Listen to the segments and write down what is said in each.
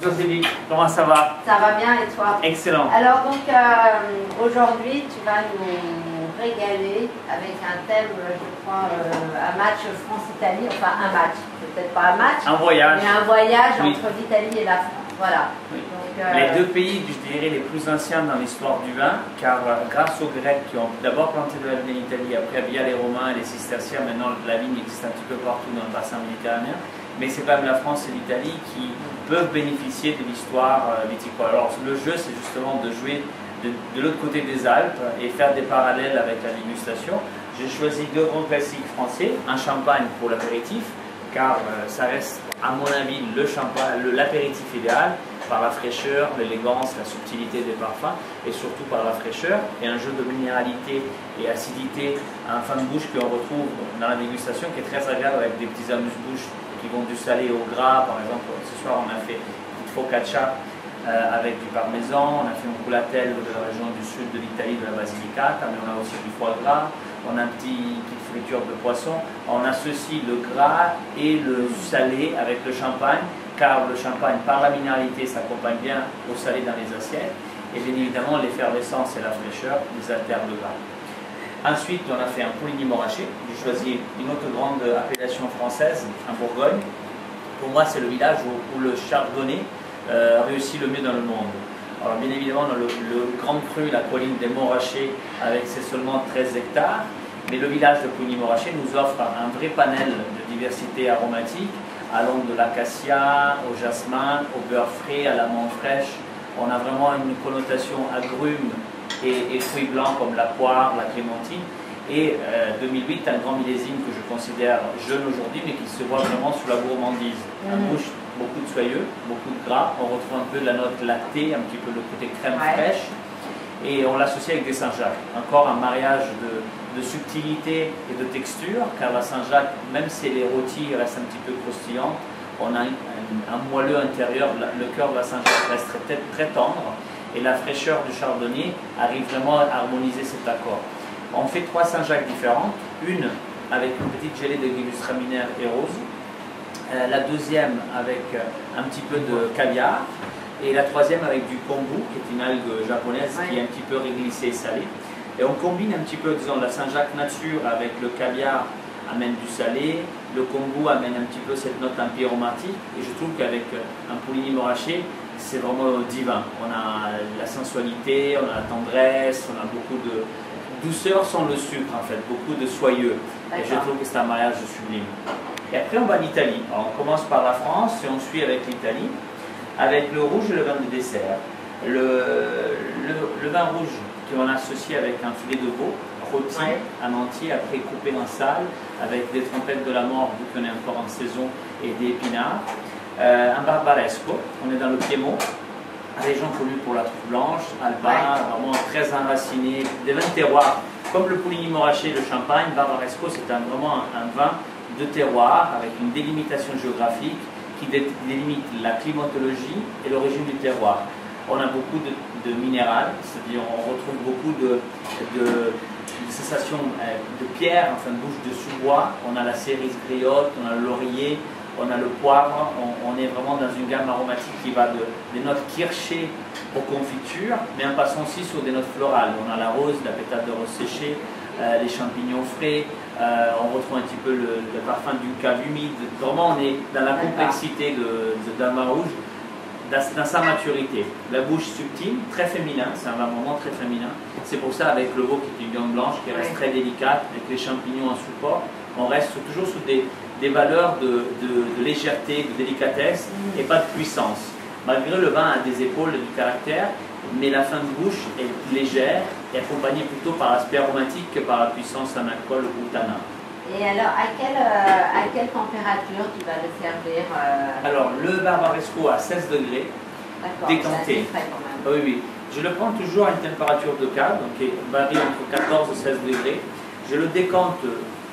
Josélie, comment ça va? Ça va bien et toi? Excellent. Alors donc aujourd'hui tu vas nous régaler avec un thème, je crois, un match France-Italie, enfin un match, peut-être pas un match, Un voyage. mais un voyage Oui. entre l'Italie et la France. Voilà. Oui. Donc, Les deux pays, je dirais, les plus anciens dans l'histoire du vin, car grâce aux Grecs qui ont d'abord planté de la vigne en Italie, après via les Romains et les Cisterciens, maintenant la vigne existe un petit peu partout dans le bassin méditerranéen, mais c'est quand même la France et l'Italie qui peuvent bénéficier de l'histoire viticole. Alors le jeu, c'est justement de jouer de l'autre côté des Alpes et faire des parallèles avec la dégustation. J'ai choisi deux grands classiques français, un champagne pour l'apéritif, car ça reste, à mon avis, l'apéritif idéal, par la fraîcheur, l'élégance, la subtilité des parfums, et surtout par la fraîcheur, et un jeu de minéralité et acidité, un fin de bouche qu'on retrouve dans la dégustation, qui est très agréable avec des petits amuse-bouches qui vont du salé au gras. Par exemple, ce soir, on a fait une focaccia avec du parmesan, on a fait un coulatelle de la région du sud de l'Italie, de la Basilicata, mais on a aussi du foie gras, on a une petite friture de poisson. On associe le gras et le salé avec le champagne, car le champagne, par la minéralité, s'accompagne bien au salé dans les assiettes, et bien évidemment l'effervescence et la fraîcheur les altèrent le gras. Ensuite, on a fait un Pouligny-Morachet. J'ai choisi une autre grande appellation française, en Bourgogne. Pour moi, c'est le village où le chardonnay réussit le mieux dans le monde. Alors bien évidemment, le grand cru, la colline des Morachers, avec ses seulement 13 hectares, mais le village de Pouligny-Morachet nous offre un vrai panel de diversité aromatique, allant de l'acacia au jasmin, au beurre frais, à la menthe fraîche. On a vraiment une connotation agrumes et fruits blancs comme la poire, la clémentine. Et 2008, un grand millésime que je considère jeune aujourd'hui, mais qui se voit vraiment sous la gourmandise. Un bouche, beaucoup de soyeux, beaucoup de gras. On retrouve un peu de la note lactée, un petit peu le côté crème fraîche. Et on l'associe avec des Saint-Jacques. Encore un mariage de subtilité et de texture, car la Saint-Jacques, même si les rôtis restent un petit peu croustillantes, on a un moelleux intérieur. Le cœur de la Saint-Jacques reste très tendre. Et la fraîcheur du chardonnay arrive vraiment à harmoniser cet accord. On fait 3 Saint-Jacques différentes, une avec une petite gelée de Gewürztraminer et rose, la deuxième avec un petit peu de caviar, et la troisième avec du kombu, qui est une algue japonaise qui est un petit peu réglissée et salée. Et on combine un petit peu, disons, la Saint-Jacques nature avec le caviar, amène du salé, le kombu amène un petit peu cette note empyromatique, et je trouve qu'avec un Pouligny-Morachet, c'est vraiment divin. On a la sensualité, on a la tendresse, on a beaucoup de douceur sans le sucre en fait, beaucoup de soyeux. Et je trouve que c'est un mariage sublime. Et après on va en Italie. Alors, on commence par la France et on suit avec l'Italie, avec le rouge et le vin de dessert. Le vin rouge qu'on a associé avec un filet de veau rôti en entier, après coupé en salle, avec des trompettes de la mort, vu qu'on est encore en saison, et des épinards. Un barbaresco, on est dans le Piémont, région connue pour la truffe blanche, alba, vraiment très enraciné, des vins de terroir, comme le Pouligny-Morachet, le champagne. Barbaresco, c'est vraiment un vin de terroir, avec une délimitation géographique qui délimite la climatologie et l'origine du terroir. On a beaucoup de minéral, c'est-à-dire on retrouve beaucoup de sensations de pierre, enfin de bouche de sous-bois. On a la cérise griotte, on a le laurier, on a le poivre. On est vraiment dans une gamme aromatique qui va des notes kirschées aux confitures, mais en passant aussi sur des notes florales. On a la rose, la pétale de rose séchée, les champignons frais, on retrouve un petit peu le parfum du cave humide. Vraiment, on est dans la complexité d'un vin rouge, dans sa maturité. La bouche subtile, très féminin, c'est un vin vraiment très féminin. C'est pour ça, avec le veau qui est une viande blanche qui reste très délicate, avec les champignons en support, on reste toujours sous des valeurs de légèreté, de délicatesse et pas de puissance. Malgré le vin a des épaules, du caractère, mais la fin de bouche est légère et accompagnée plutôt par l'aspect aromatique que par la puissance en alcool ou tanin. Et alors, à quelle température tu vas le servir Alors, le barbaresco à 16 degrés, décanté. Oui. Je le prends toujours à une température de cave, donc qui varie entre 14 et 16 degrés. Je le décante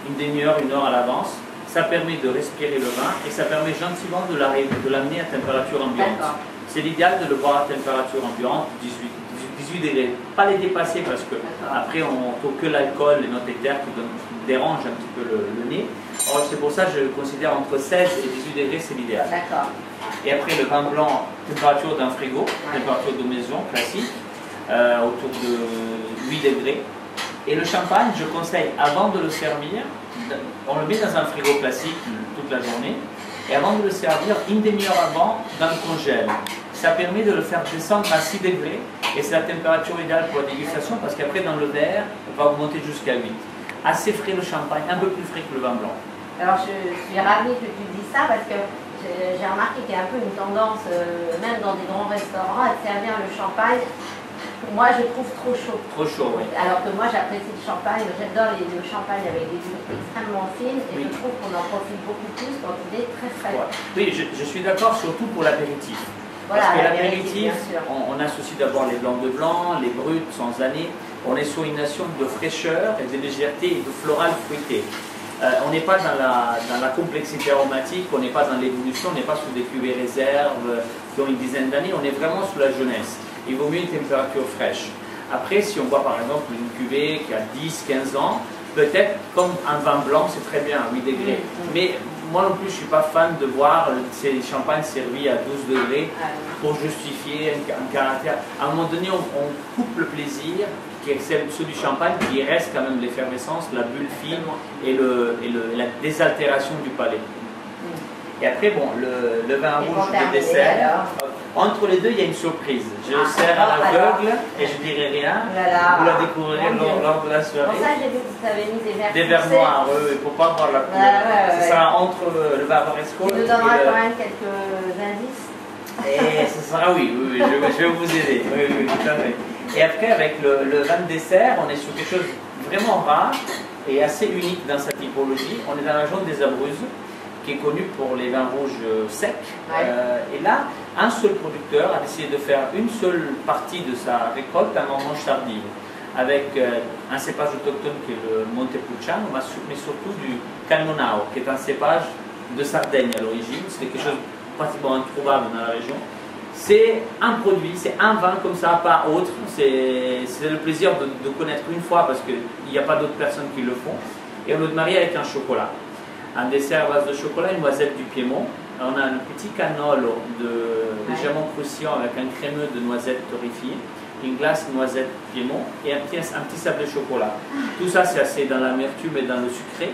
une demi-heure, une heure à l'avance. Ça permet de respirer le vin et ça permet gentiment de l'amener à température ambiante. C'est l'idéal de le boire à température ambiante, 18 degrés. Pas les dépasser parce que après on ne trouve que l'alcool, les notes éthères qui dérangent un petit peu le nez. Alors c'est pour ça que je considère entre 16 et 18 degrés, c'est l'idéal. D'accord. Et après le vin blanc, température d'un frigo, température de maison classique, autour de 8 degrés. Et le champagne, je conseille avant de le servir, on le met dans un frigo classique toute la journée, et avant de le servir, une demi-heure avant, dans le congèle. Ça permet de le faire descendre à 6 degrés, et c'est la température idéale pour la dégustation, parce qu'après dans le verre, on va augmenter jusqu'à 8. Assez frais le champagne, un peu plus frais que le vin blanc. Alors je suis ravie que tu dises ça, parce que j'ai remarqué qu'il y a un peu une tendance, même dans des grands restaurants, à servir le champagne. Moi, je trouve trop chaud. Trop chaud, oui. Alors que moi, j'apprécie le champagne. J'adore le champagne avec des bulles extrêmement fines. Et je trouve qu'on en profite beaucoup plus quand il est très frais. Ouais. Oui, je suis d'accord, surtout pour l'apéritif. Voilà, parce que l'apéritif, on associe d'abord les blancs de blanc, les bruts sans année. On est sur une nation de fraîcheur et de légèreté et de floral fruité. On n'est pas dans la complexité aromatique, on n'est pas dans l'évolution, on n'est pas sous des cuvées réserves qui ont une dizaine d'années, on est vraiment sous la jeunesse. Il vaut mieux une température fraîche. Après, si on voit par exemple une cuvée qui a 10-15 ans, peut-être comme un vin blanc, c'est très bien à 8 degrés. Mais moi non plus, je ne suis pas fan de voir ces champagnes servis à 12 degrés pour justifier un caractère. À un moment donné, on coupe le plaisir, qui est ceux du champagne, qui reste quand même l'effervescence, la bulle fine et la désaltération du palais. Et après, bon, le vin rouge de dessert. Entre les deux, il y a une surprise. Je le sers à l'aveugle et je ne dirai rien. Vous la découvrirez lors de la soirée. Pour ça, j'ai vu que vous avez mis des verres noirs, oui, pour ne pas voir la couleur. Ce sera entre le Barbaresco et tu nous donneras quand même quelques indices. Et ce sera, oui, je vais vous aider. Oui, tout à fait. Et après, avec le vin de dessert, on est sur quelque chose de vraiment rare et assez unique dans sa typologie. On est dans la région des Abruzzes, qui est connu pour les vins rouges secs. Et là, un seul producteur a décidé de faire une seule partie de sa récolte en vendange tardive, avec un cépage autochtone qui est le Montepulciano, mais surtout du Cannonau, qui est un cépage de Sardaigne à l'origine. C'était quelque chose de pratiquement introuvable dans la région. C'est un produit, c'est un vin comme ça, pas autre. C'est le plaisir de connaître une fois parce qu'il n'y a pas d'autres personnes qui le font. Et on le marie avec un chocolat. Un dessert à base de chocolat, une noisette du Piémont. On a un petit cannolo légèrement croustillant avec un crémeux de noisettes torréfiées, une glace noisette Piémont et un petit sable de chocolat. Tout ça, c'est assez dans l'amertume et dans le sucré.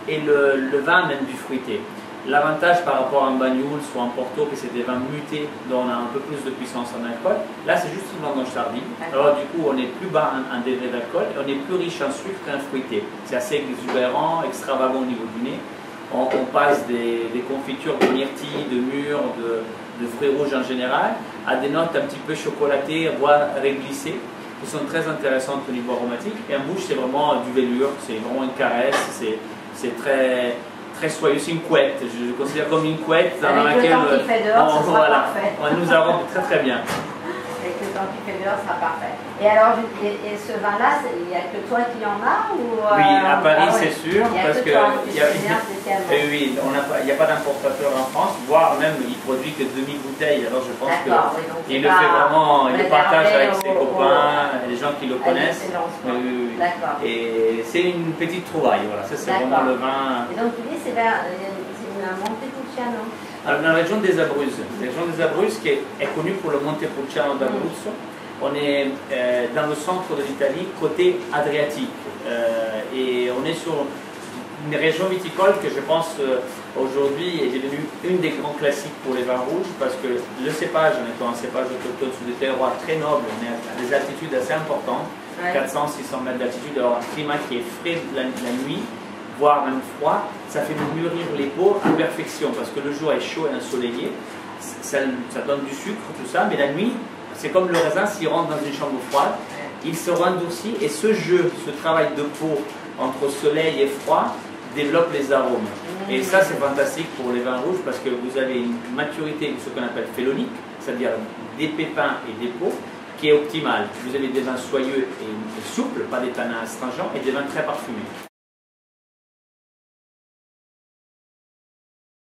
Et le vin amène du fruité. L'avantage par rapport à un Bagnoul ou un Porto, que c'est des vins mutés dont on a un peu plus de puissance en alcool, là c'est juste une vendange tardive. Alors du coup on est plus bas en degré d'alcool et on est plus riche en sucre qu'un fruité. C'est assez exubérant, extravagant au niveau du nez. On passe des confitures de myrtille, de mûres, de fruits rouges en général, à des notes un petit peu chocolatées, voire réglissées, qui sont très intéressantes au niveau aromatique. Et en bouche c'est vraiment du velours, c'est vraiment une caresse, c'est très soyeux, c'est une couette, je le considère comme une couette dans laquelle on nous arrose très bien. Avec le temps qu'il fait dehors, ça sera parfait. Et alors, ce vin-là, il n'y a que toi qui en as ou Oui, à Paris c'est sûr, parce que il n'y a pas d'importateur en France, voire même il produit que demi-bouteilles, alors je pense qu'il le fait vraiment, il le partage avec ses copains, les gens qui le connaissent. Et c'est une petite trouvaille, voilà, ça c'est vraiment le vin. Et donc tu dis c'est une Montepulciano. Alors, dans la région des Abruzzes, qui est connue pour le Montepulciano d'Abruzzo, on est dans le centre de l'Italie, côté Adriatique. Et on est sur une région viticole que je pense aujourd'hui est devenue une des grands classiques pour les vins rouges, parce que le cépage, en étant un cépage autochtone sous des terroirs très nobles, on est à des altitudes assez importantes, 400-600 mètres d'altitude, alors un climat qui est frais la nuit, voire même froid, ça fait mûrir les peaux à perfection parce que le jour est chaud et ensoleillé, ça donne du sucre, tout ça, mais la nuit, c'est comme le raisin, s'il rentre dans une chambre froide, il se rendurcit et ce travail de peau entre soleil et froid développe les arômes. Et ça, c'est fantastique pour les vins rouges parce que vous avez une maturité, ce qu'on appelle phélonique, c'est-à-dire des pépins et des peaux, qui est optimale. Vous avez des vins soyeux et souples, pas des tanins astringents, et des vins très parfumés.